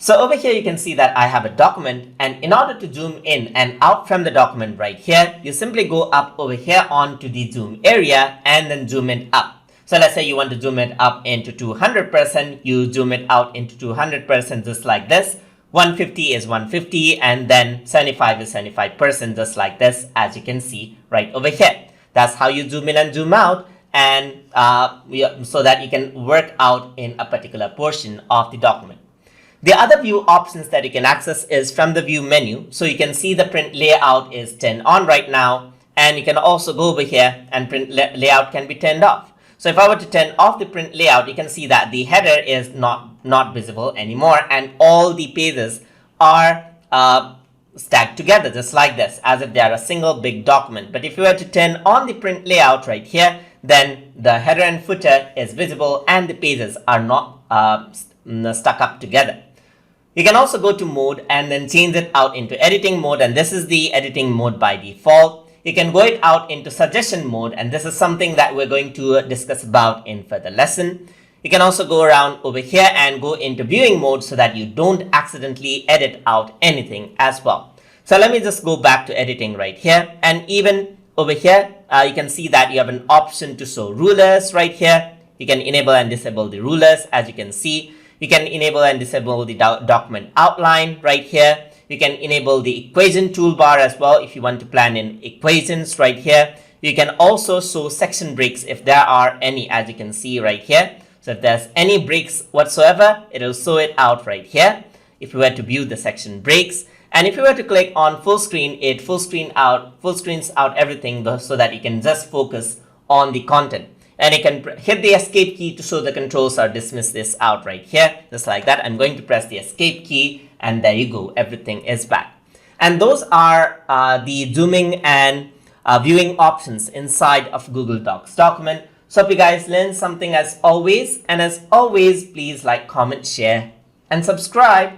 So over here, you can see that I have a document, and in order to zoom in and out from the document right here, you simply go up over here onto the zoom area and then zoom it up. So let's say you want to zoom it up into 200%, you zoom it out into 200% just like this. 150 is 150, and then 75 is 75% just like this, as you can see right over here. That's how you zoom in and zoom out, and so that you can work out in a particular portion of the document. The other view options that you can access is from the view menu. So you can see the print layout is turned on right now, and you can also go over here and print layout can be turned off. So if I were to turn off the print layout, you can see that the header is not visible anymore, and all the pages are stacked together just like this, as if they are a single big document. But if you were to turn on the print layout right here, then the header and footer is visible and the pages are not stuck up together. You can also go to mode and then change it out into editing mode, and this is the editing mode by default. You can go it out into suggestion mode, and this is something that we're going to discuss about in further lesson. You can also go around over here and go into viewing mode so that you don't accidentally edit out anything as well. So let me just go back to editing right here, and even over here, you can see that you have an option to show rulers right here. You can enable and disable the rulers, as you can see. You can enable and disable the document outline right here. You can enable the equation toolbar as well if you want to plan in equations right here. You can also show section breaks if there are any, as you can see right here. So if there's any breaks whatsoever, it will show it out right here if you were to view the section breaks. And if you were to click on full screen, it full screens out everything so that you can just focus on the content. And you can hit the escape key to show the controls or dismiss this out right here, just like that. I'm going to press the escape key, and there you go, everything is back. And those are the zooming and viewing options inside of Google Docs document. So hope you guys learned something as always, and as always, please like, comment, share, and subscribe.